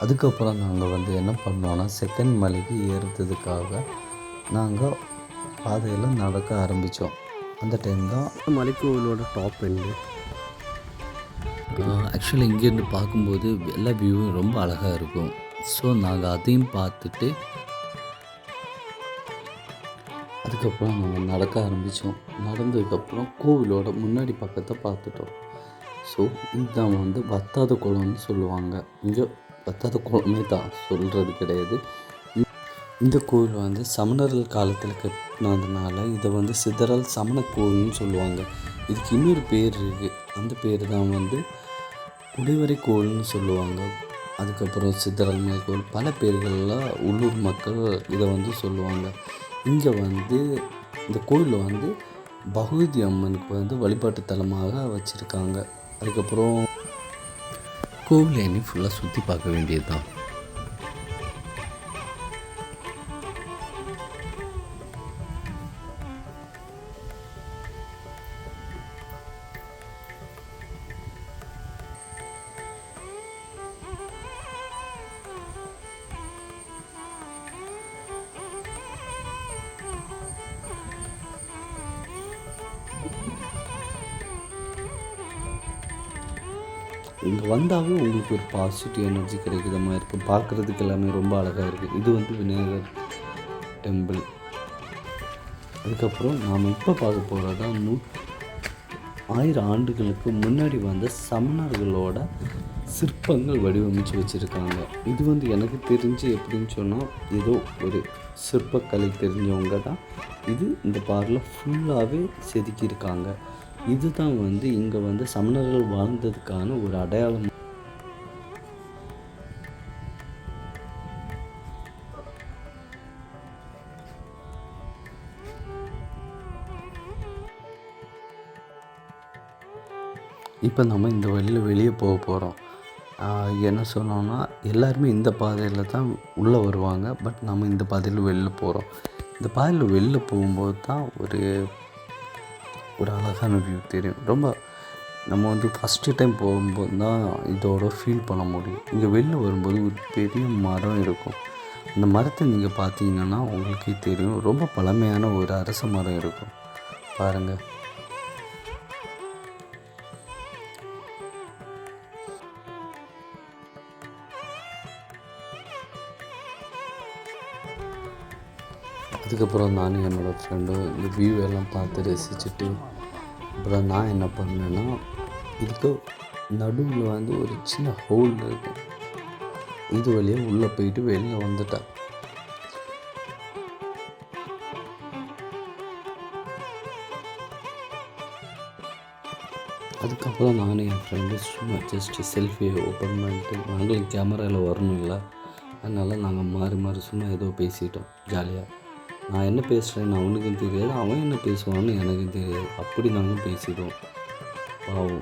அதுக்கப்புறம் நாங்கள் வந்து என்ன பண்ணோன்னா செகண்ட் மலைக்கு ஏறுறதுக்காக நாங்கள் பாதையில் நடக்க ஆரம்பித்தோம். அந்த டைம் தான் மலைக்கோவிலோட டாப் எண்டு. ஆக்சுவலி இங்கேருந்து பார்க்கும்போது எல்லா வியூவும் ரொம்ப அழகாக இருக்கும். ஸோ நாங்கள் அதையும் பார்த்துட்டு அதுக்கப்புறம் நாங்கள் நடக்க ஆரம்பித்தோம். நடந்ததுக்கப்புறம் கோவிலோட முன்னாடி பக்கத்தை பார்த்துட்டோம். ஸோ இதுதான் வந்து வத்தாத குளம்னு சொல்லுவாங்க. இங்கே வத்தாத குளமே தான், சொல்கிறது கிடையாது. இந்த கோவில் வந்து சமணர்கள் காலத்தில் கட்டினதுனால இதை வந்து சிதறல் சமண கோவில்னு சொல்லுவாங்க. இதுக்கு இன்னொரு பேர் இருக்குது. அந்த பேர் தான் வந்து குடைவரை கோவில்னு சொல்லுவாங்க. அதுக்கப்புறம் சிதறல் மேல் கோவில், பல பேர்களெலாம் உள்ளூர் மக்கள் இதை வந்து சொல்லுவாங்க. இங்கே வந்து இந்த கோவிலில் வந்து பகவதி அம்மனுக்கு வந்து வழிபாட்டு தலமாக வச்சுருக்காங்க. அதுக்கப்புறம் கோவில் எண்ணி ஃபுல்லாக சுற்றி பார்க்க வேண்டியது தான். இங்கே வந்தாவே உங்களுக்கு ஒரு பாசிட்டிவ் எனர்ஜி கிடைக்கிற மாதிரி இருக்கும். பார்க்குறதுக்கு எல்லாமே ரொம்ப அழகாக இருக்குது. இது வந்து விநாயகர் டெம்பிள். அதுக்கப்புறம் நாம் இப்போ பார்க்க போகிறதா 1000 ஆண்டுகளுக்கு முன்னாடி வந்த சமணர்களோட சிற்பங்கள் வடிவமைச்சு வச்சுருக்காங்க. இது வந்து எனக்கு தெரிஞ்சு எப்படின்னு சொன்னால், ஏதோ ஒரு சிற்பக்கலை தெரிஞ்சவங்க தான் இது இந்த பாரில் ஃபுல்லாகவே செதுக்கியிருக்காங்க. இதுதான் வந்து இங்கே வந்து சமணர்கள் வாழ்ந்ததுக்கான ஒரு அடையாளம். இப்போ நம்ம இந்த வழியில் வெளியே போக போகிறோம். என்ன சொன்னோன்னா, எல்லாருமே இந்த பாதையில் தான் உள்ளே வருவாங்க. பட் நம்ம இந்த பாதையில் வெளில போகிறோம். இந்த பாதையில் வெளில போகும்போது தான் ஒரு அழகான வியூ தெரியும். ரொம்ப நம்ம வந்து ஃபஸ்ட்டு டைம் போகும்போது தான் இதோட ஃபீல் பண்ண முடியும். இங்கே வெளில வரும்போது ஒரு பெரிய மரம் இருக்கும். அந்த மரத்தை நீங்கள் பார்த்தீங்கன்னா உங்களுக்கே தெரியும். ரொம்ப பழமையான ஒரு அரச மரம் இருக்கும் பாருங்கள். அதுக்கப்புறம் நானும் என்னோடய ஃப்ரெண்டும் இந்த வியூ எல்லாம் பார்த்து ரசிச்சுட்டு, அப்புறம் நான் என்ன பண்ணேன்னா, இதுக்கு நடுவில் வந்து ஒரு சின்ன ஹோல் இருக்கும். இது வழியாக உள்ளே போயிட்டு வெளில வந்துட்டேன். அதுக்கப்புறம் நானும் என் ஃப்ரெண்டு சும்மா ஜஸ்ட்டு செல்ஃபியை ஓப்பன் பண்ணிட்டு, நாங்களும் கேமராவில் வரணும் இல்லை, அதனால் நாங்கள் மாறி மாறி சும்மா ஏதோ பேசிட்டோம் ஜாலியாக. நான் என்ன பேசுகிறேன்னு அவனுக்கும் தெரியாது, அவன் என்ன பேசுவான்னு எனக்கும் தெரியாது. அப்படி நாங்கள் பேசிடுவோம் பாவம்.